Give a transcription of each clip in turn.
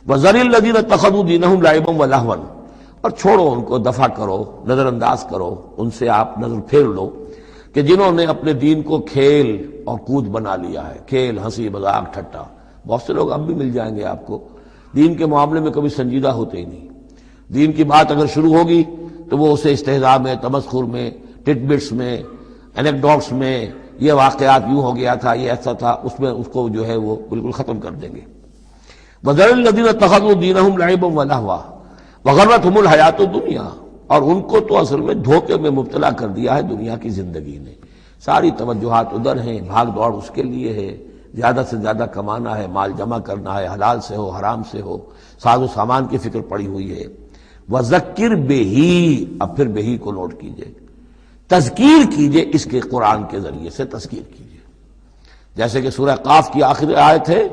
وَذَرِ الَّذِينَ اتَّخَذُوا دِينَهُمْ لَعِبًا وَلَهْوًا، اور چھوڑو ان کو، دفع کرو، نظر انداز کرو، ان سے آپ نظر پھیر لو کہ جنہوں نے اپنے دین کو کھیل اور کود بنا لیا ہے، کھیل، ہنسی مذاق، ٹھٹا۔ بہت سے لوگ اب بھی مل جائیں گے آپ کو دین کے معاملے میں کبھی سنجیدہ ہوتے ہی نہیں۔ دین کی بات اگر شروع ہوگی تو وہ اسے استہزاء میں، تمسخر میں، ٹٹ بٹس میں، اینیکڈوٹس میں، یہ واقعات یوں ہو گیا تھا، یہ ایسا تھا، اس میں اس کو جو ہے وہ بالکل ختم کر دیں گے۔ وَذَرِ الَّذِينَ اتَّخَذُوا دِينَهُمْ لَعِبًا وَلَهْوًا وَغَرَّتْهُمُ الْحَيَاةُ الدُّنْيَا، اور ان کو تو اصل میں دھوکے میں مبتلا کر دیا ہے دنیا کی زندگی نے۔ ساری توجہات ادھر ہیں، بھاگ دوڑ اس کے لیے ہے، زیادہ سے زیادہ کمانا ہے، مال جمع کرنا ہے، حلال سے ہو حرام سے ہو، ساز و سامان کی فکر پڑی ہوئی ہے۔ وَذَكِّرْ بِهِ، اب پھر بہی کو نوٹ کیجئے، تذکیر کیجئے، اس کے قرآن کے ذریعے سے تذکیر کیجئے، جیسے کہ سورہ قاف کی آخری آیت ہے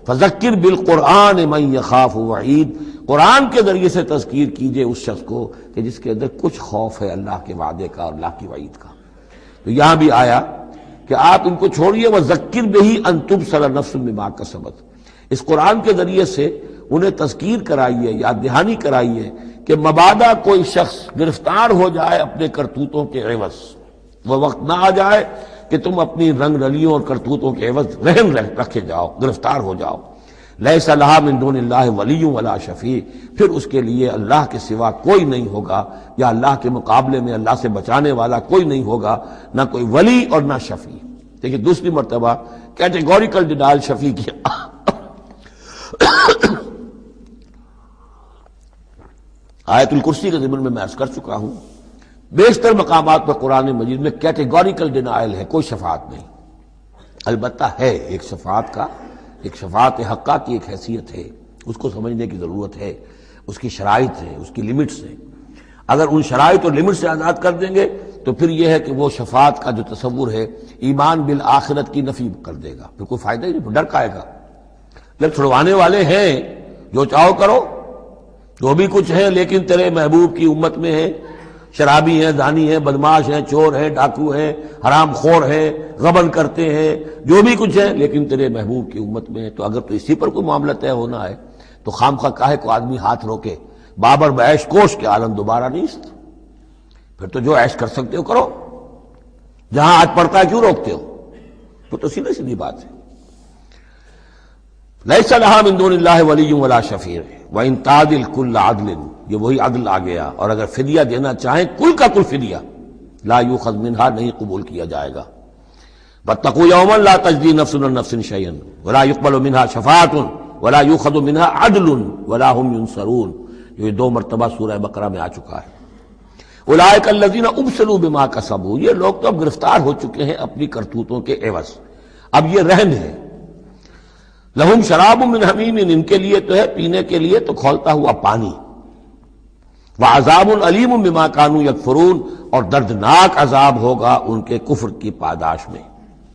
فَذَكِّرْ بِالْقُرْآنِ مَن يَخَافُ وَعِيدٍ، قرآن کے ذریعے سے تذکیر کیجئے اس شخص کو کہ جس کے اندر کچھ خوف ہے اللہ کے وعدے کا اور اللہ کی وعید کا۔ تو یہاں بھی آیا کہ آپ ان کو چھوڑیے، وَذَكِّرْ بِهِ أَن تُبْصَرَ نَفْسٌ بِمَا كَسَبَتْ، اس قرآن کے ذریعے سے انہیں تذکیر کرائیے، یاد دہانی کرائیے کہ مبادا کوئی شخص گرفتار ہو جائے اپنے کرتوتوں کے عوض، وہ وقت نہ آ جائے کہ تم اپنی رنگ رلیوں اور کرتوتوں کے عوض رہن رکھے جاؤ، گرفتار ہو جاؤ۔ لیس لہا من دون اللہ ولی ولا شفیع، پھر اس کے لیے اللہ کے سوا کوئی نہیں ہوگا، یا اللہ کے مقابلے میں اللہ سے بچانے والا کوئی نہیں ہوگا، نہ کوئی ولی اور نہ شفیع۔ دیکھیے دوسری مرتبہ کیٹیگوریکل ڈینائل شفیع کیا۔ آیت الکرسی کے ضمن میں عرض کر چکا ہوں، بیشتر مقامات پر قرآن مجید میں کیٹیگوریکل ڈینائل ہے، کوئی شفاعت نہیں۔ البتہ ہے ایک شفاعت کا، ایک شفاعت حقہ کی ایک حیثیت ہے، اس کو سمجھنے کی ضرورت ہے، اس کی شرائط ہے، اس کی لیمٹس ہیں۔ اگر ان شرائط اور لیمٹ سے آزاد کر دیں گے تو پھر یہ ہے کہ وہ شفاعت کا جو تصور ہے ایمان بالآخرت کی نفی کر دے گا، پھر کوئی فائدہ ہی نہیں، ڈر کا آئے گا۔ جب چھڑوانے والے ہیں جو چاہو کرو، جو بھی کچھ ہے، لیکن تیرے محبوب کی امت میں ہے، شرابی ہیں، زانی ہیں، بدماش ہیں، چور ہیں، ڈاکو ہیں، حرام خور ہیں، غبن کرتے ہیں، جو بھی کچھ ہے، لیکن تیرے محبوب کی امت میں ہے، تو اگر تو اسی پر کوئی معاملہ طے ہونا ہے تو خامخواہ کاہے کو آدمی ہاتھ روکے؟ بابر بعیش کوش کے عالم دوبارہ نیست، پھر تو جو عیش کر سکتے ہو کرو، جہاں آج پڑتا ہے کیوں روکتے ہو؟ تو سیدھی سیدھی بات ہے۔ لیس لہا من دون اللہ ولی ولا شفیع وان تعدل کل عدل، یہ وہی عدل آ گیا، اور اگر فدیہ دینا چاہیں کل کا کل فدیہ، لا یؤخذ منہا، نہیں قبول کیا جائے گا۔ واتقوا یوما لا تجزی نفس عن نفس شیئا ولا يقبل منها شفاعۃ ولا یؤخذ منها عدل ولا هم ينصرون، یہ دو مرتبہ سورہ بقرہ میں آ چکا ہے۔ اولئک الذین ابسلوا بما کسبوا، یہ لوگ تو اب گرفتار ہو چکے ہیں اپنی کرتوتوں کے عوض، اب یہ رہن ہے۔ لہم شراب من حمیم، ان کے لیے تو ہے پینے کے لیے تو کھولتا ہوا پانی۔ وعذاب علیم بما کانوا یکفرون، اور دردناک عذاب ہوگا ان کے کفر کی پاداش میں۔